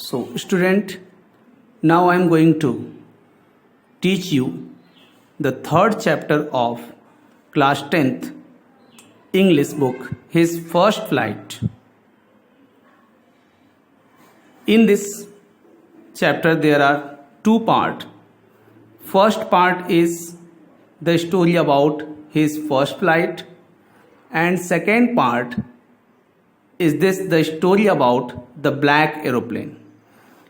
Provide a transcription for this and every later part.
So, student, now I am going to teach you the third chapter of class 10th English book, His First Flight. In this chapter, there are two parts. First part is the story about his first flight, and second part is the story about the black aeroplane.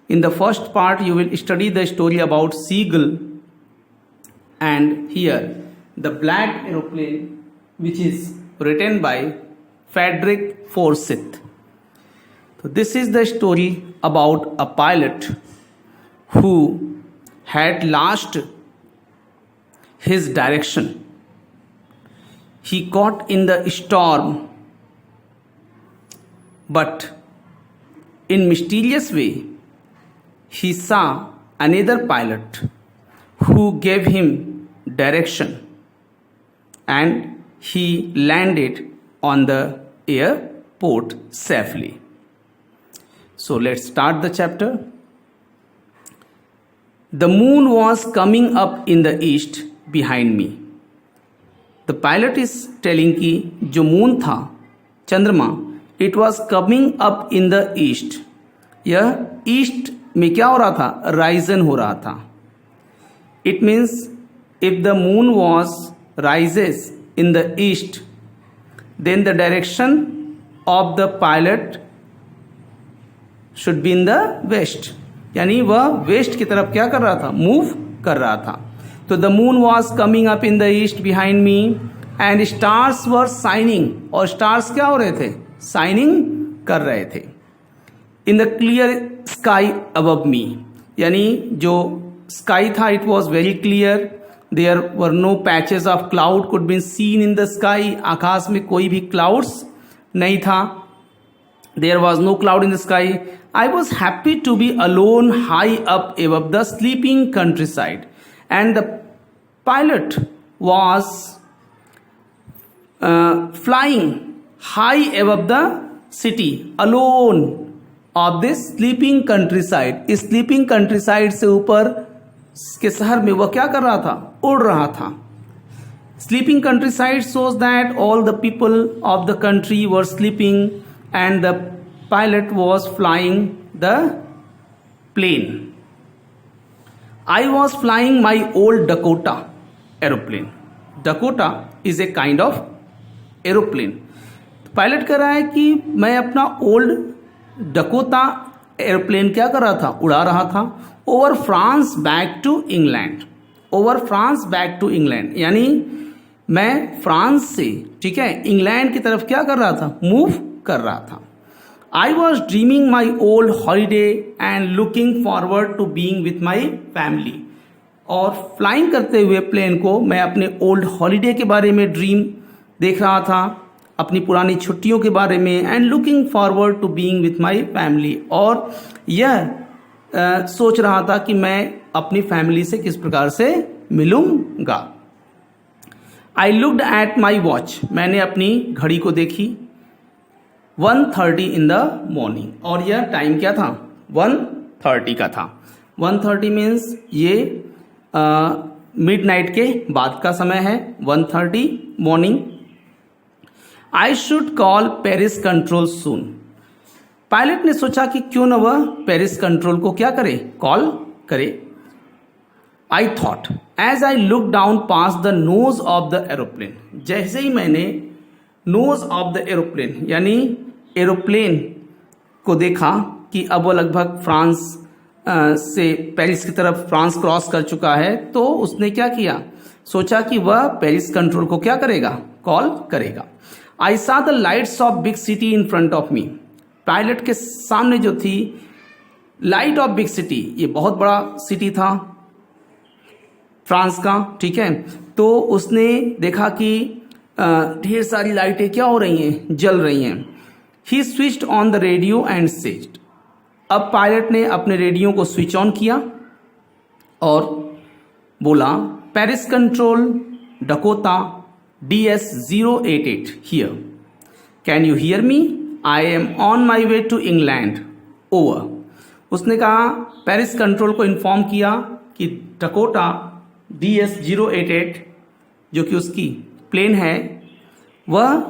In the first part, you will study the story about seagull, and here the black aeroplane, which is written by Frederick Forsyth. So this is the story about a pilot who had lost his direction. He caught in the storm, but in mysterious way he saw another pilot who gave him direction, and he landed on the airport safely. So let's start the chapter. The moon was coming up in the east behind me. The pilot is telling कि जो moon था, चंद्रमा, it was coming up in the east. यह east में क्या हो रहा था? राइजन हो रहा था. It means if the moon rises in the east, then the direction of the pilot should be in the west. यानी वह वेस्ट की तरफ क्या कर रहा था? मूव कर रहा था. तो the moon was coming up in the east behind me and stars were shining. और स्टार्स क्या हो रहे थे? शाइनिंग कर रहे थे. In the clear sky above me, यानी जो स्काई था it was very clear. There were no patches of cloud could been seen in the sky. आकाश में कोई भी क्लाउड्स नहीं था. There was no cloud in the sky. I was happy to be alone high up above the sleeping countryside. And the pilot was flying high above the city alone of this sleeping countryside. इस sleeping countryside से ऊपर के शहर में वह क्या कर रहा था? उड़ रहा था. Sleeping countryside shows that all the people of the country were sleeping and the pilot was flying the plane. I was flying my old Dakota aeroplane. Dakota is a kind of aeroplane. Pilot कह रहा है कि मैं अपना old Dakota airplane क्या कर रहा था? उड़ा रहा था. Over France back to England. Over France back to England यानी मैं फ्रांस से, ठीक है, इंग्लैंड की तरफ क्या कर रहा था? मूव कर रहा था. I was dreaming my old holiday and looking forward to being with my family. और फ्लाइंग करते हुए प्लेन को मैं अपने ओल्ड हॉलीडे के बारे में ड्रीम देख रहा था, अपनी पुरानी छुट्टियों के बारे में. And looking forward to being with my family, और यह सोच रहा था कि मैं अपनी फैमिली से किस प्रकार से मिलूंगा. आई लुक्ड एट माई वॉच. मैंने अपनी घड़ी को देखी. 1:30 इन द मॉर्निंग. और यह टाइम क्या था? 1:30 का था. 1:30 मीन्स ये मिडनाइट के बाद का समय है. 1:30 morning. I should call Paris control soon. Pilot ने सोचा कि क्यों न वह पेरिस कंट्रोल को क्या करे? कॉल करे. I thought as I look down past the nose of the aeroplane. जैसे ही मैंने नोज ऑफ द एरोप्लेन यानी एरोप्लेन को देखा कि अब वो लगभग फ्रांस से पेरिस की तरफ फ्रांस क्रॉस कर चुका है, तो उसने क्या किया? सोचा कि वह पेरिस कंट्रोल को क्या करेगा? कॉल करेगा. I saw the lights off big city in front of me. Pilot के सामने जो थी लाइट ऑफ बिग सिटी, ये बहुत बड़ा सिटी था फ्रांस का, ठीक है. तो उसने देखा कि ढेर सारी लाइटें क्या हो रही हैं? जल रही हैं. He switched on the radio and said. अब पायलट ने अपने रेडियो को स्विच ऑन किया और बोला, Paris control Dakota DS088 here. Can you hear me? I am on my way to England. Over. उसने कहा पेरिस कंट्रोल को इन्फॉर्म किया कि डकोटा DS-088 जो कि उसकी प्लेन है वह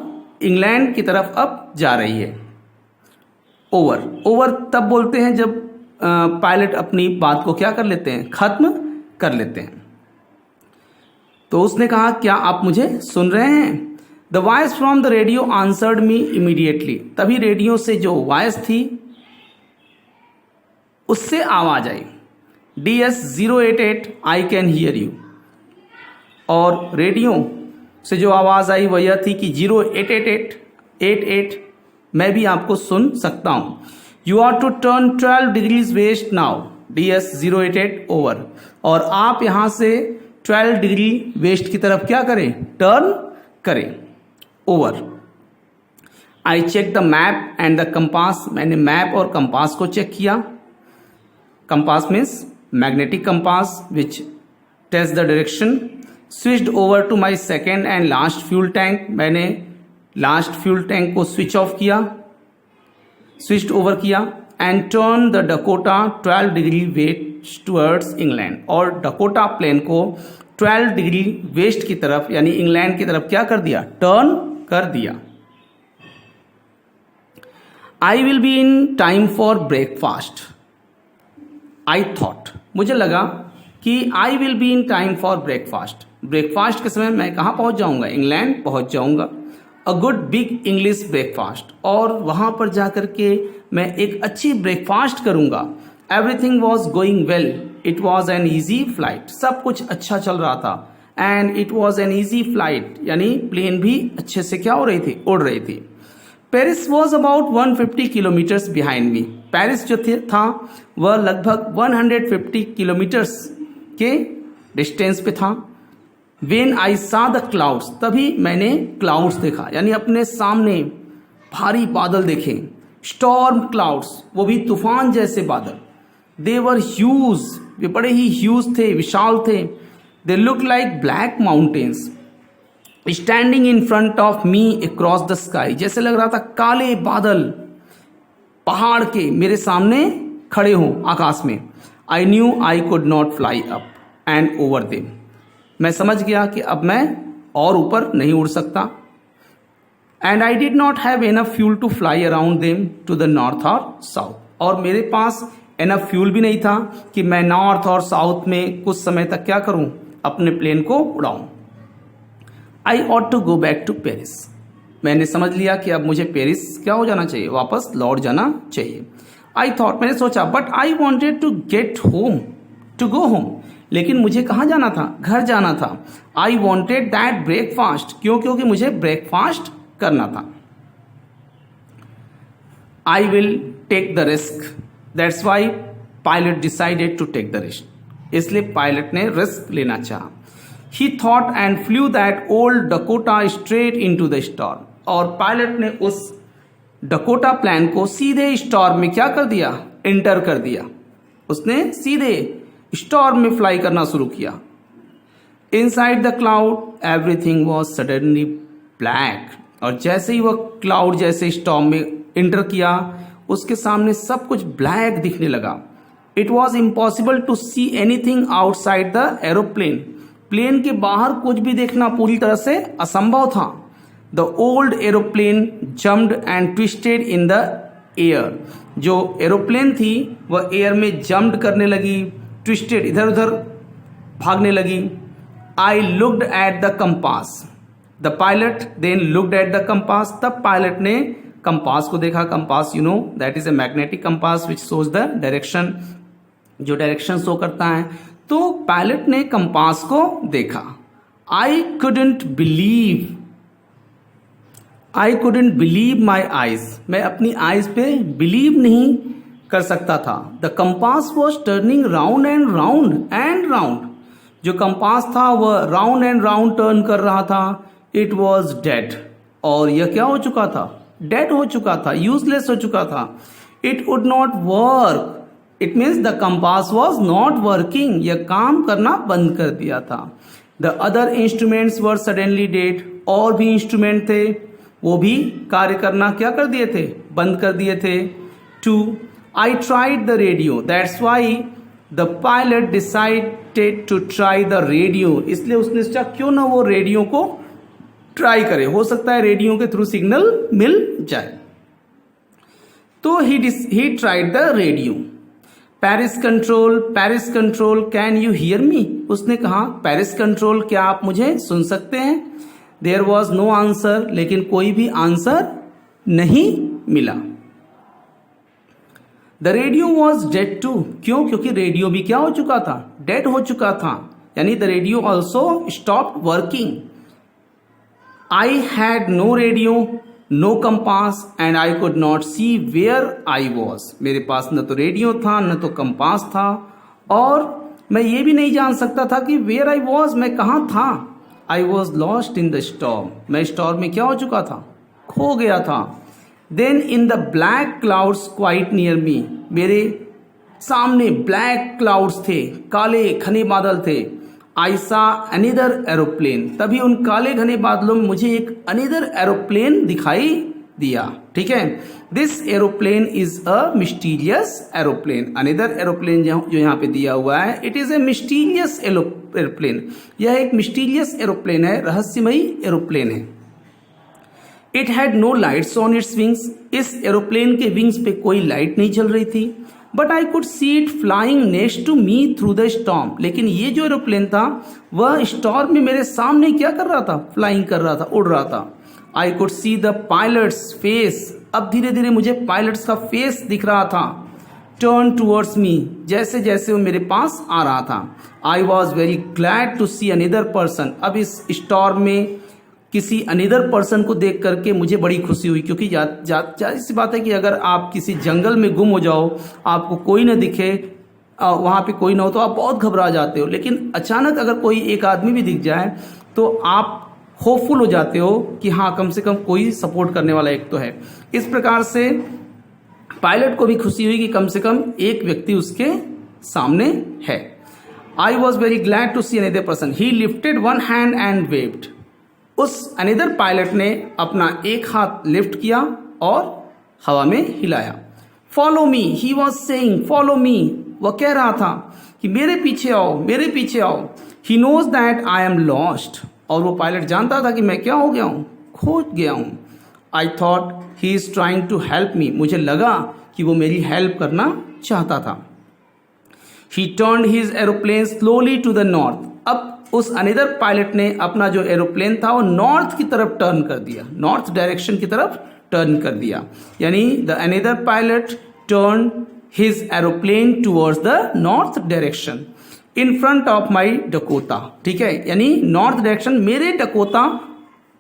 इंग्लैंड की तरफ अब जा रही है। ओवर तब बोलते हैं जब पायलट अपनी बात को क्या कर लेते हैं, खत्म कर लेते हैं। तो उसने कहा क्या आप मुझे सुन रहे हैं? The voice from the radio answered me immediately. तभी रेडियो से जो वॉइस थी उससे आवाज आई, DS-088 I can hear you. और रेडियो से जो आवाज आई वह यह थी कि 08888 मैं भी आपको सुन सकता हूं। You are to turn 12 degrees west now, DS-088 over. और आप यहां से 12 डिग्री वेस्ट की तरफ क्या करें, टर्न करें, over. I check the map and the compass. मैंने मैप और कंपास को चेक किया। Compass means magnetic compass which test the direction. Switched over to my second and last fuel tank. मैंने लास्ट फ्यूल टैंक को switch off किया, switched over किया। And turn the Dakota 12 degree west towards England. और Dakota plane को 12 degree waste की तरफ यानी England की तरफ क्या कर दिया, टर्न कर दिया। I will be in time for breakfast. I thought, मुझे लगा कि I will be in time for breakfast. Breakfast के समय मैं कहां पहुंच जाऊंगा, इंग्लैंड पहुंच जाऊंगा। A good big English breakfast. और वहां पर जाकर के मैं एक अच्छी ब्रेकफास्ट करूंगा। Everything was going well, it was an easy flight. सब कुछ अच्छा चल रहा था। And it was an easy flight यानी प्लेन भी अच्छे से क्या हो रही थी, उड़ रही थी। Paris was about 150 kilometres behind me. Paris जो था वह लगभग 150 किलोमीटर्स के डिस्टेंस पे था। वेन आई सा द क्लाउड्स, तभी मैंने क्लाउड्स देखा यानी अपने सामने भारी बादल देखे। स्टॉर्म क्लाउड्स, वो भी तूफान जैसे बादल। दे वर ह्यूज, वे बड़े ही ह्यूज थे, विशाल थे। They look like black mountains standing in front of me across the sky. जैसे लग रहा था काले बादल पहाड़ के मेरे सामने खड़े हों आकाश में। I knew I could not fly up and over them. मैं समझ गया कि अब मैं और ऊपर नहीं उड़ सकता। And I did not have enough fuel to fly around them to the north और साउथ। और मेरे पास एनफ फ्यूल भी नहीं था कि मैं नॉर्थ और साउथ में कुछ समय तक क्या करूं, अपने प्लेन को उड़ाऊं। I ought to go back to Paris. मैंने समझ लिया कि अब मुझे पेरिस क्या हो जाना चाहिए, वापस लौट जाना चाहिए। आई थॉट, मैंने सोचा, but I wanted to get home, to go home. लेकिन मुझे कहाँ जाना था, घर जाना था। आई वॉन्टेड दैट ब्रेकफास्ट, क्यों, क्योंकि मुझे ब्रेकफास्ट करना था। I will take the risk, that's why pilot decided to take the risk. इसलिए पायलट ने रिस्क लेना चाहा। He thought and flew that old Dakota straight into the storm. और पायलट ने उस डकोटा प्लान को सीधे स्टॉर्म में क्या कर दिया, एंटर कर दिया। उसने सीधे स्टॉर्म में फ्लाई करना शुरू किया। Inside the cloud everything was suddenly black. और जैसे ही वह क्लाउड जैसे स्टॉर्म में एंटर किया उसके सामने सब कुछ ब्लैक दिखने लगा। It was impossible to see anything outside the aeroplane. Plane के बाहर कुछ भी देखना पूरी तरह से असंभव था। The old aeroplane jumped and twisted in the air. जो एरोप्लेन थी वह एयर में जम्प्ड करने लगी, ट्विस्टेड, इधर उधर भागने लगी। I looked at the compass. The pilot then looked at the compass. तब पायलट ने कंपास को देखा। Compass, you know, that is a magnetic compass which shows the direction, जो डायरेक्शन शो करता है। तो पायलट ने कंपास को देखा। I couldn't believe my eyes. मैं अपनी आईज पे बिलीव नहीं कर सकता था। The compass was turning round and round and round. जो कंपास था वह राउंड एंड राउंड टर्न कर रहा था। It was dead. और यह क्या हो चुका था, डेड हो चुका था, यूजलेस हो चुका था। It would not work, it means the compass was not working. यह काम करना बंद कर दिया था। The other instruments were suddenly dead. और भी इंस्ट्रूमेंट थे वो भी कार्य करना क्या कर दिए थे, बंद कर दिए थे। To I tried the radio. That's why the pilot decided to try the radio. इसलिए उसने सोचा क्यों ना वो रेडियो को ट्राई करे, हो सकता है रेडियो के थ्रू सिग्नल मिल जाए. तो he tried the radio. Paris control, can you hear me? उसने कहा Paris control, क्या आप मुझे सुन सकते हैं? There was no answer, लेकिन कोई भी आंसर नहीं मिला. The radio was dead too. क्यों? क्योंकि रेडियो भी क्या हो चुका था? डेड हो चुका था. यानी the radio also stopped working. I had no radio, no compass, and I could not see where I was. मेरे पास न तो रेडियो था न तो कंपास था और मैं ये भी नहीं जान सकता था कि where I was, मैं कहाँ था. I was lost in the storm. मैं स्टॉर्म में क्या हो चुका था? खो गया था. Then in the black clouds quite near me. मेरे सामने ब्लैक क्लाउड्स थे, काले घने बादल थे. I saw another aeroplane. तभी उन काले घने बादलों में मुझे एक another aeroplane दिखाई दिया. ठीक है. This aeroplane is a mysterious aeroplane. Another aeroplane जो यहाँ पे दिया हुआ है, it is a mysterious aeroplane. यह एक mysterious aeroplane है, रहस्यमयी एरोप्लेन है. It had no lights on its wings. इस एरोप्लेन के विंग्स पे कोई लाइट नहीं चल रही थी. But I could see it flying next to me through the storm. लेकिन ये जो एरोप्लेन था वह स्टॉर्म में मेरे सामने क्या कर रहा था? फ्लाइंग कर रहा था, उड़ रहा था. I could see the pilot's face. अब धीरे धीरे मुझे पायलट्स का फेस दिख रहा था. Turn towards me. जैसे जैसे वो मेरे पास आ रहा था. I was very glad to see another person. अब इस स्टॉर्म में किसी अनदर पर्सन को देख करके मुझे बड़ी खुशी हुई, क्योंकि जाहिर सी बात है कि अगर आप किसी जंगल में गुम हो जाओ, आपको कोई न दिखे, वहाँ पे कोई ना हो, तो आप बहुत घबरा जाते हो. लेकिन अचानक अगर कोई एक आदमी भी दिख जाए तो आप होपफुल हो जाते हो कि हाँ, कम से कम कोई सपोर्ट करने वाला एक तो है. इस प्रकार से पायलट को भी खुशी हुई कि कम से कम एक व्यक्ति उसके सामने है. I was very glad to see another person. He lifted one hand and waved. उस अनदर पायलट ने अपना एक हाथ लिफ्ट किया और हवा में हिलाया. Follow me, he was saying follow me. वह कह रहा था कि मेरे पीछे आओ, मेरे पीछे आओ. He knows that I am lost. और वो पायलट जानता था कि मैं क्या हो गया हूं, खो गया हूं. I thought he is trying to help me. मुझे लगा कि वो मेरी हेल्प करना चाहता था. He turned his aeroplane slowly to the north. अब उस अनदर पायलट ने अपना जो एरोप्लेन था वो नॉर्थ की तरफ टर्न कर दिया, नॉर्थ डायरेक्शन की तरफ टर्न कर दिया. यानी the another pilot turn his aeroplane towards the north direction in front of my Dakota. ठीक है, यानी नॉर्थ डायरेक्शन मेरे डकोटा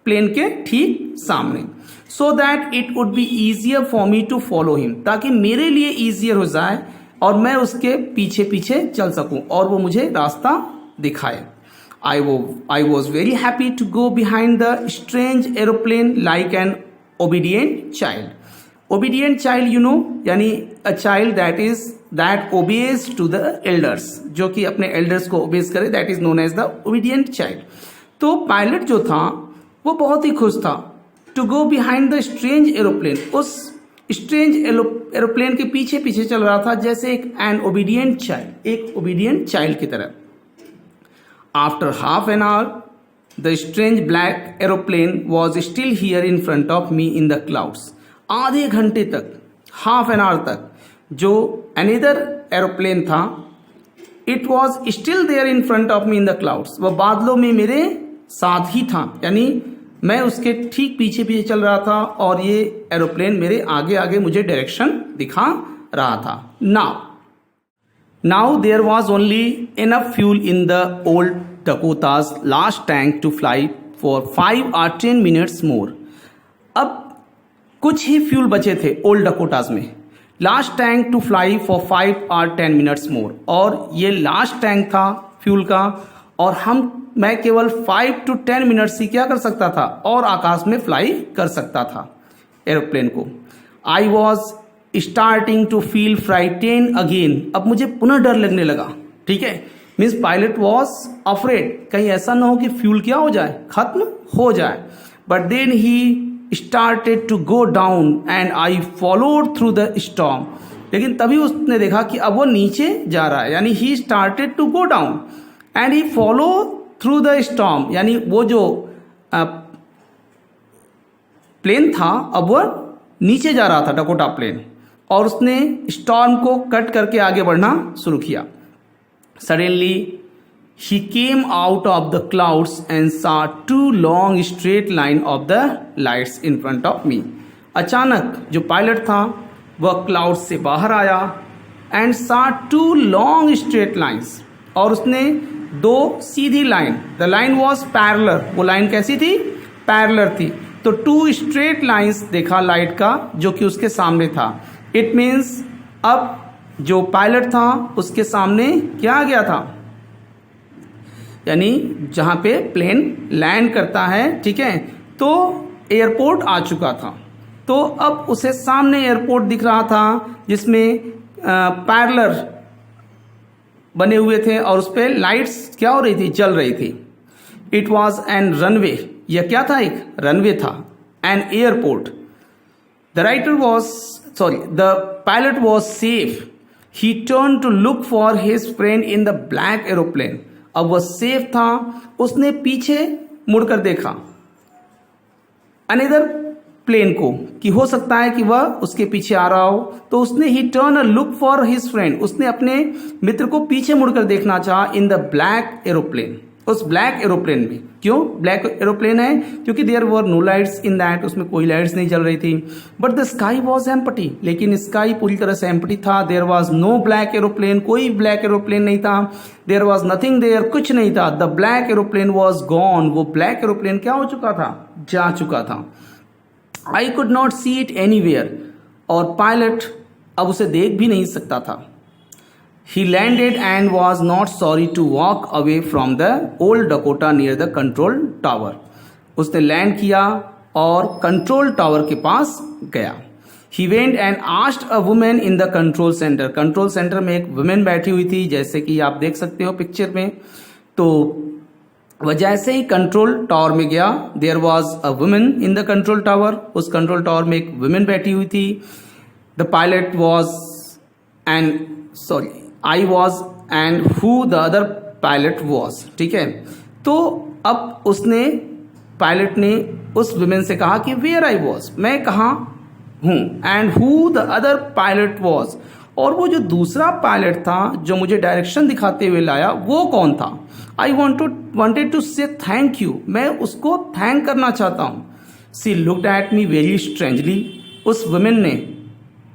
प्लेन के ठीक सामने. So that it would be easier for me to follow him. ताकि मेरे लिए इजियर हो जाए और मैं उसके पीछे पीछे चल सकूं और वो मुझे रास्ता दिखाए. I was very happy to go behind the strange aeroplane like an obedient child. Obedient child, you know, यानी a child that obeys to the elders. जो कि अपने elders को obeys करे, that is known as the obedient child. तो pilot जो था वो बहुत ही खुश था. To go behind the strange aeroplane. उस स्ट्रेंज एरोप्लेन के पीछे पीछे चल रहा था जैसे एक an obedient child, एक obedient child की तरह. After half an hour, the strange black aeroplane was still here in front of me in the clouds. आधे घंटे तक, half an hour तक, जो another aeroplane था, it was still there in front of me in the clouds. वह बादलों में मेरे साथ ही था. यानी मैं उसके ठीक पीछे पीछे चल रहा था और ये एरोप्लेन मेरे आगे आगे मुझे डायरेक्शन दिखा रहा था. Now there was only enough fuel in the old Dakota's last tank to fly for 5 or 10 minutes more. अब कुछ ही फ्यूल बचे थे ओल्ड डकोटास में. Last tank to fly for 5 or 10 minutes more. और ये लास्ट टैंक था fuel का और मैं केवल 5 to 10 मिनट्स ही क्या कर सकता था और आकाश में फ्लाई कर सकता था एरोप्लेन को. I was starting to feel frighten again. अब मुझे पुनः डर लगने लगा. ठीक है, मीन्स पायलट वॉज अफ्रेड, कहीं ऐसा ना हो कि फ्यूल क्या हो जाए, खत्म हो जाए. But then he started to go down and I followed through the storm. लेकिन तभी उसने देखा कि अब वो नीचे जा रहा है, यानी he started to go down and he follow through the storm, यानी वो जो प्लेन था अब वो नीचे जा रहा था, डकोटा प्लेन, और उसने स्टॉर्म को कट करके आगे बढ़ना शुरू किया। Suddenly he came out of the clouds and saw 2 long straight line of the lights in front of me। अचानक जो पायलट था वह क्लाउड से बाहर आया and saw 2 long straight lines, और उसने 2 सीधी line, the line was parallel, वो लाइन कैसी थी, पैरेलल थी, तो 2 स्ट्रेट लाइंस देखा लाइट का जो कि उसके सामने था। इट मीन्स अब जो पायलट था उसके सामने क्या आ गया था, यानी जहां पे प्लेन लैंड करता है, ठीक है, तो एयरपोर्ट आ चुका था। तो अब उसे सामने एयरपोर्ट दिख रहा था जिसमें पैरेलल बने हुए थे और उस पर लाइट्स क्या हो रही थी, जल रही थी। इट वॉज एन रनवे, यह क्या था, एक रनवे था, an airport. The pilot was safe, he turn to look for his friend in the black aeroplane. अब वह सेफ था, उसने पीछे मुड़कर देखा अनदर प्लेन को कि हो सकता है कि वह उसके पीछे आ रहा हो, तो उसने he turn a look for his friend, उसने अपने मित्र को पीछे मुड़कर देखना चाहा इन द ब्लैक एरोप्लेन, उस ब्लैक एरोप्लेन में। क्यों ब्लैक एरोप्लेन है, क्योंकि there were no lights in that, उसमें कोई लाइट्स नहीं जल रही थी। But the sky was empty, लेकिन स्काई पूरी तरह से एम्प्टी था। There was no black aeroplane, कोई ब्लैक एरोप्लेन नहीं था। देयर वॉज नथिंग देयर, कुछ नहीं था। The black aeroplane was gone, वो ब्लैक एरोप्लेन क्या हो चुका था, जा चुका था। I could not see it anywhere, और पायलट अब उसे देख भी नहीं सकता था। He landed and was not sorry to walk away from the old Dakota near the control tower। उसने लैंड किया और कंट्रोल टावर के पास गया। He went and asked a woman in the control center। Control centre में एक woman बैठी हुई थी, जैसे कि आप देख सकते हो पिक्चर में। तो वह जैसे ही कंट्रोल टावर में गया, there was a woman in the control tower, उस कंट्रोल टावर में एक वुमेन बैठी हुई थी। The pilot was and I was and who the other pilot was, ठीक है। तो अब उसने पायलट ने उस वुमेन से कहा कि वेयर आई वॉज, मैं कहाँ हूं, and who the other pilot was, और वो जो दूसरा पायलट था जो मुझे डायरेक्शन दिखाते हुए लाया वो कौन था। I wanted to say thank you, मैं उसको थैंक करना चाहता हूं। She looked at me very strangely, उस वुमेन ने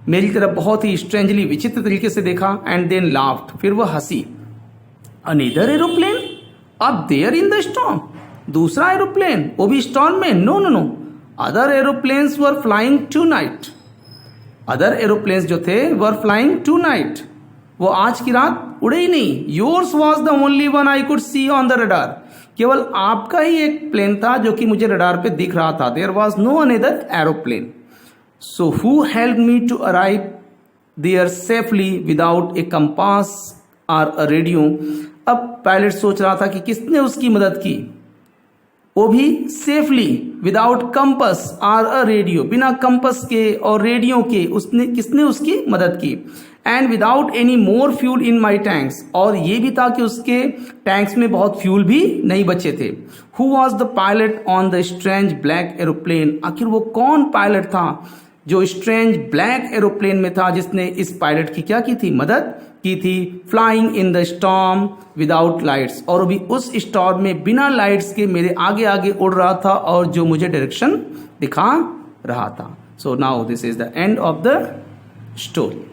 मेरी तरफ बहुत ही स्ट्रेंजली, विचित्र तरीके से देखा, एंड देन लाफ्ड, फिर वह हंसी। Another aeroplane up there in the storm, दूसरा एरोप्लेन वो भी स्टॉर्म में, no no no, other aeroplanes were flying tonight, other aeroplanes जो थे वर फ्लाइंग टू नाइट, वो आज की रात उड़े ही नहीं। Yours was the only one I could see on the radar, केवल आपका ही एक प्लेन था जो कि मुझे रडार पे दिख रहा था। There was no another aeroplane. So who helped me to arrive there safely without a compass or a radio? अब पायलट सोच रहा था कि किसने उसकी मदद की, वो भी सेफली, विदाउट कंपस और अ रेडियो, बिना कंपस के और रेडियो के उसने किसने उसकी मदद की। And without any more fuel in my tanks, और ये भी था कि उसके टैंक्स में बहुत फ्यूल भी नहीं बचे थे। Who was the pilot on the strange black aeroplane, आखिर वो कौन पायलट था जो स्ट्रेंज ब्लैक एरोप्लेन में था, जिसने इस पायलट की क्या की थी, मदद की थी। Flying in the storm without lights, और भी उस स्टॉर्म में बिना लाइट्स के मेरे आगे आगे उड़ रहा था और जो मुझे डायरेक्शन दिखा रहा था। So now this is the end of the story.